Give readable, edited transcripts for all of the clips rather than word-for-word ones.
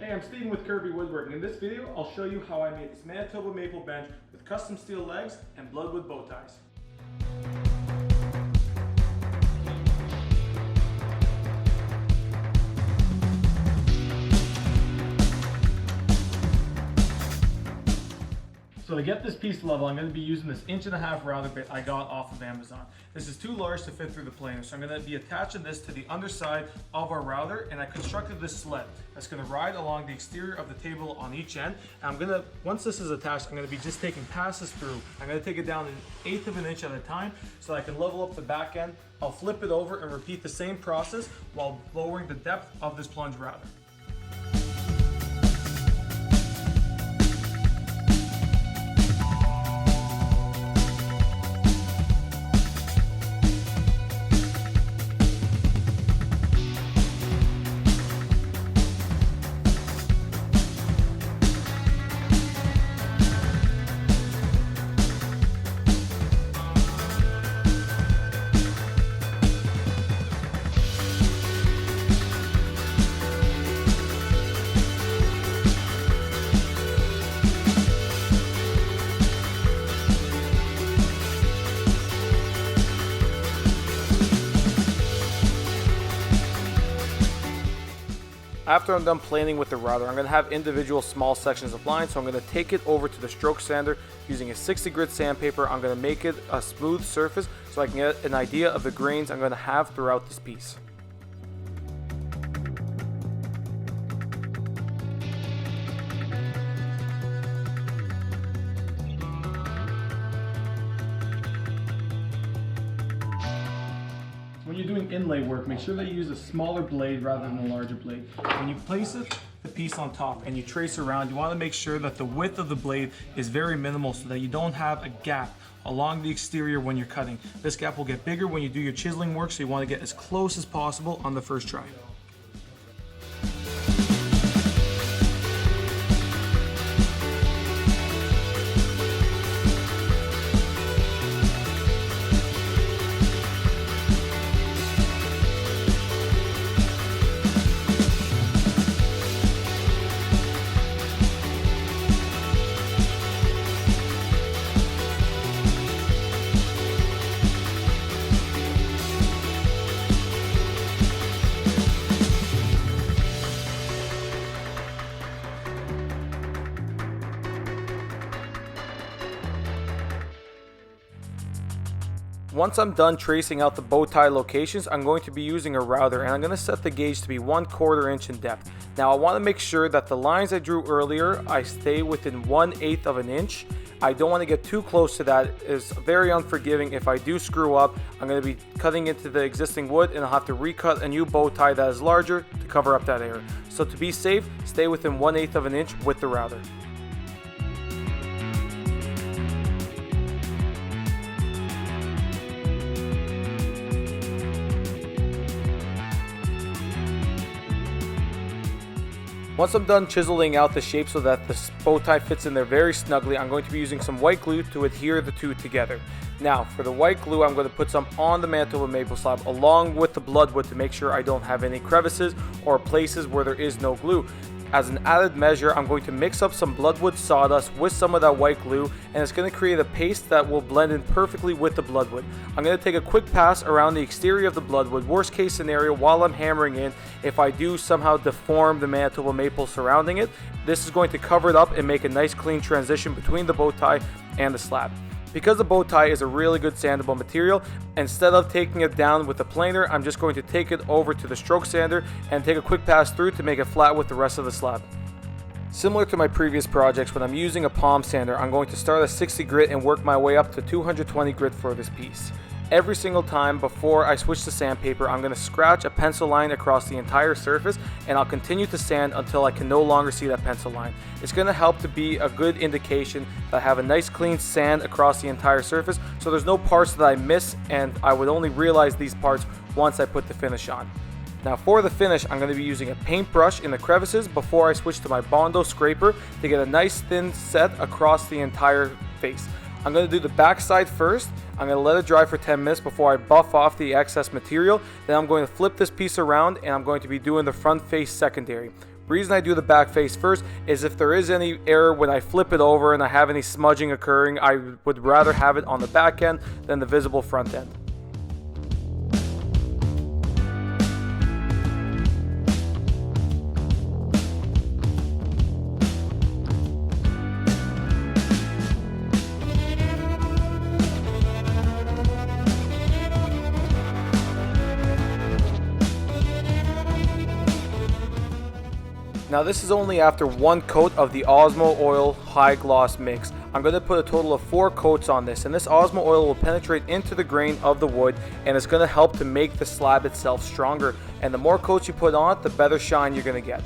Hey, I'm Steven with Kirby Woodworking. In this video, I'll show you how I made this Manitoba maple bench with custom steel legs and Bloodwood bow ties. So to get this piece level, I'm going to be using this 1.5" router bit I got off of Amazon. This is too large to fit through the planer, so I'm going to be attaching this to the underside of our router, and I constructed this sled that's going to ride along the exterior of the table on each end. And I'm going to, once this is attached, I'm going to be just taking passes through. I'm going to take it down 1/8 of an inch at a time so I can level up the back end. I'll flip it over and repeat the same process while lowering the depth of this plunge router. After I'm done planing with the router, I'm going to have individual small sections of line, so I'm going to take it over to the stroke sander using a 60 grit sandpaper. I'm going to make it a smooth surface so I can get an idea of the grains I'm going to have throughout this piece. When you're doing inlay work, make sure that you use a smaller blade rather than a larger blade. When you place the piece on top and you trace around, you want to make sure that the width of the blade is very minimal so that you don't have a gap along the exterior when you're cutting. This gap will get bigger when you do your chiseling work, so you want to get as close as possible on the first try. Once I'm done tracing out the bow tie locations, I'm going to be using a router, and I'm going to set the gauge to be 1/4 inch in depth. Now I want to make sure that the lines I drew earlier, I stay within 1/8 of an inch. I don't want to get too close to that. It's very unforgiving. If I do screw up, I'm going to be cutting into the existing wood and I'll have to recut a new bow tie that is larger to cover up that error. So to be safe, stay within 1/8 of an inch with the router. Once I'm done chiseling out the shape so that the bow tie fits in there very snugly, I'm going to be using some white glue to adhere the two together. Now, for the white glue, I'm going to put some on the Manitoba maple slab along with the Bloodwood to make sure I don't have any crevices or places where there is no glue. As an added measure, I'm going to mix up some Bloodwood sawdust with some of that white glue, and it's going to create a paste that will blend in perfectly with the Bloodwood. I'm going to take a quick pass around the exterior of the Bloodwood. Worst case scenario, while I'm hammering in, if I do somehow deform the Manitoba maple surrounding it, this is going to cover it up and make a nice clean transition between the bow tie and the slab. Because the bow tie is a really good sandable material, instead of taking it down with a planer, I'm just going to take it over to the stroke sander and take a quick pass through to make it flat with the rest of the slab. Similar to my previous projects, when I'm using a palm sander, I'm going to start at 60 grit and work my way up to 220 grit for this piece. Every single time before I switch to sandpaper, I'm going to scratch a pencil line across the entire surface, and I'll continue to sand until I can no longer see that pencil line. It's going to help to be a good indication that I have a nice clean sand across the entire surface, so there's no parts that I miss, and I would only realize these parts once I put the finish on. Now for the finish, I'm going to be using a paintbrush in the crevices before I switch to my Bondo scraper to get a nice thin set across the entire face. I'm going to do the back side first. I'm going to let it dry for 10 minutes before I buff off the excess material. Then I'm going to flip this piece around and I'm going to be doing the front face secondary. Reason I do the back face first is if there is any error when I flip it over and I have any smudging occurring, I would rather have it on the back end than the visible front end. Now this is only after one coat of the Osmo Oil High Gloss Mix. I'm going to put a total of 4 coats on this, and this Osmo Oil will penetrate into the grain of the wood and it's going to help to make the slab itself stronger. And the more coats you put on it, the better shine you're going to get.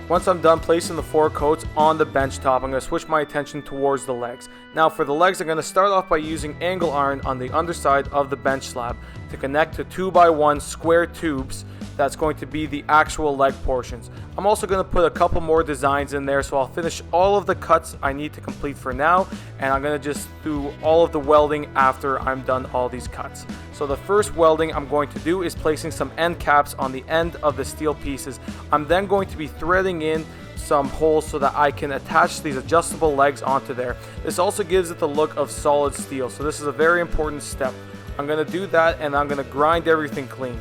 Once I'm done placing the 4 coats on the bench top, I'm going to switch my attention towards the legs. Now for the legs, I'm going to start off by using angle iron on the underside of the bench slab to connect to 2x1 square tubes. That's going to be the actual leg portions. I'm also going to put a couple more designs in there, so I'll finish all of the cuts I need to complete for now, and I'm going to just do all of the welding after I'm done all these cuts. So the first welding I'm going to do is placing some end caps on the end of the steel pieces. I'm then going to be threading in some holes so that I can attach these adjustable legs onto there. This also gives it the look of solid steel, so this is a very important step. I'm going to do that, and I'm going to grind everything clean.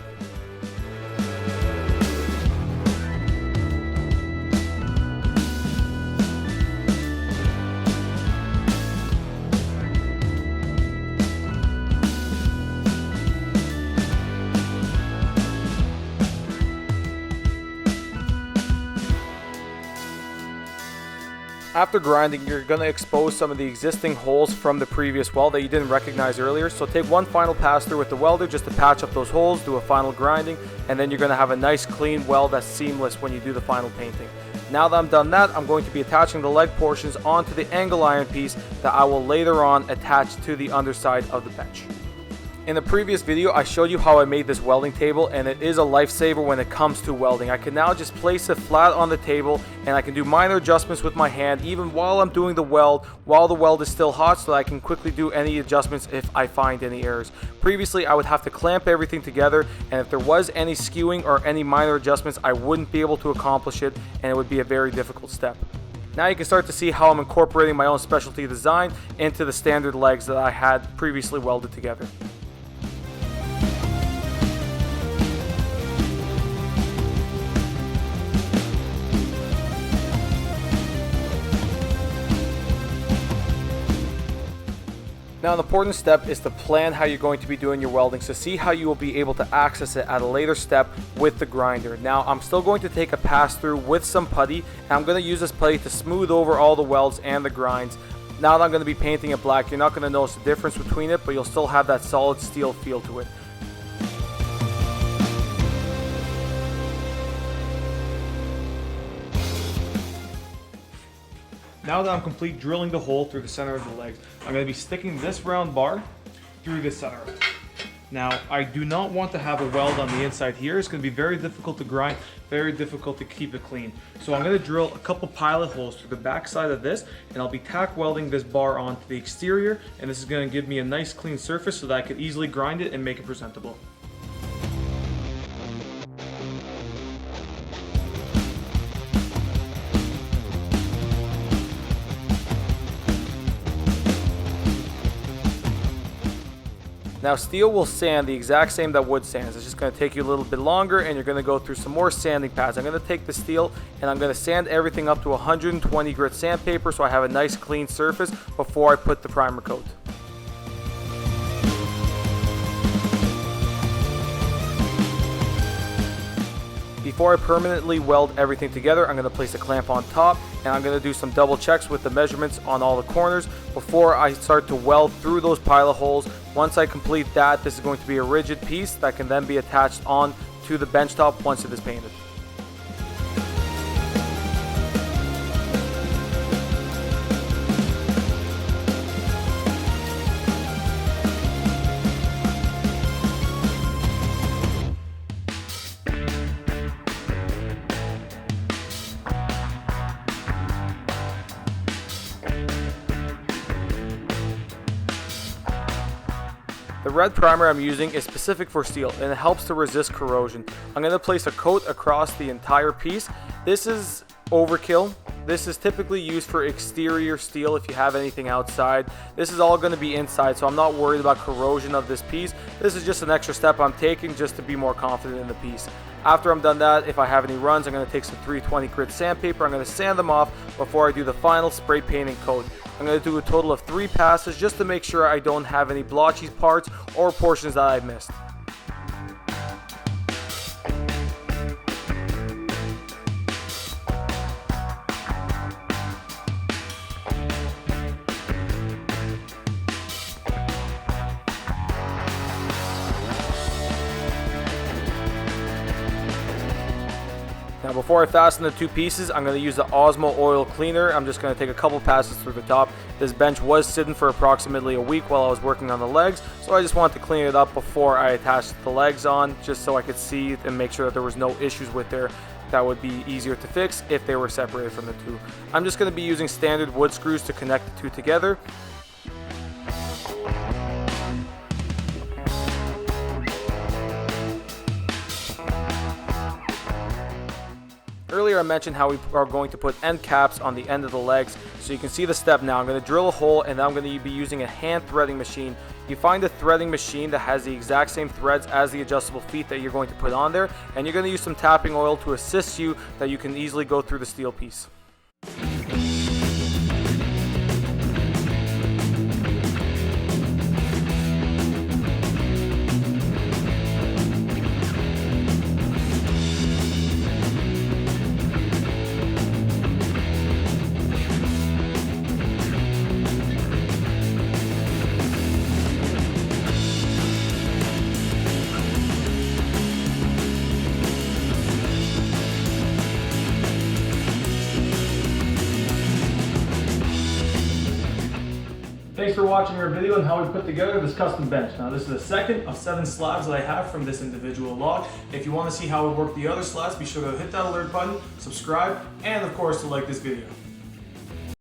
After grinding, you're going to expose some of the existing holes from the previous weld that you didn't recognize earlier. So take one final pass through with the welder just to patch up those holes, do a final grinding, and then you're going to have a nice clean weld that's seamless when you do the final painting. Now that I'm done that, I'm going to be attaching the leg portions onto the angle iron piece that I will later on attach to the underside of the bench. In the previous video, I showed you how I made this welding table, and it is a lifesaver when it comes to welding. I can now just place it flat on the table, and I can do minor adjustments with my hand even while I'm doing the weld, while the weld is still hot, so that I can quickly do any adjustments if I find any errors. Previously, I would have to clamp everything together, and if there was any skewing or any minor adjustments, I wouldn't be able to accomplish it, and it would be a very difficult step. Now you can start to see how I'm incorporating my own specialty design into the standard legs that I had previously welded together. Now an important step is to plan how you're going to be doing your welding, so see how you will be able to access it at a later step with the grinder. Now I'm still going to take a pass through with some putty, and I'm going to use this putty to smooth over all the welds and the grinds. Now that I'm going to be painting it black, you're not going to notice the difference between it, but you'll still have that solid steel feel to it. Now that I'm complete drilling the hole through the center of the legs, I'm going to be sticking this round bar through the center. Now, I do not want to have a weld on the inside here. It's going to be very difficult to grind, very difficult to keep it clean. So I'm going to drill a couple pilot holes through the back side of this, and I'll be tack welding this bar onto the exterior, and this is going to give me a nice clean surface so that I can easily grind it and make it presentable. Now steel will sand the exact same that wood sands. It's just going to take you a little bit longer and you're going to go through some more sanding pads. I'm going to take the steel and I'm going to sand everything up to 120 grit sandpaper so I have a nice clean surface before I put the primer coat. Before I permanently weld everything together, I'm going to place a clamp on top and I'm going to do some double checks with the measurements on all the corners before I start to weld through those pilot holes. Once I complete that, this is going to be a rigid piece that can then be attached on to the bench top once it is painted. The red primer I'm using is specific for steel and it helps to resist corrosion. I'm going to place a coat across the entire piece. This is overkill. This is typically used for exterior steel if you have anything outside. This is all going to be inside, so I'm not worried about corrosion of this piece. This is just an extra step I'm taking just to be more confident in the piece. After I'm done that, if I have any runs, I'm going to take some 320 grit sandpaper. I'm going to sand them off before I do the final spray painting coat. I'm going to do a total of 3 passes just to make sure I don't have any blotchy parts or portions that I missed. Now before I fasten the 2 pieces, I'm going to use the Osmo Oil Cleaner. I'm just going to take a couple passes through the top. This bench was sitting for approximately a week while I was working on the legs, so I just wanted to clean it up before I attached the legs on, just so I could see and make sure that there was no issues with there that would be easier to fix if they were separated from the 2. I'm just going to be using standard wood screws to connect the 2 together. Earlier I mentioned how we are going to put end caps on the end of the legs, so you can see the step now. I'm going to drill a hole and I'm going to be using a hand threading machine. You find a threading machine that has the exact same threads as the adjustable feet that you're going to put on there, and you're going to use some tapping oil to assist you that you can easily go through the steel piece. Thanks for watching our video on how we put together this custom bench. Now this is the second of 7 slabs that I have from this individual log. If you want to see how we work the other slabs, be sure to hit that alert button, subscribe, and of course to like this video.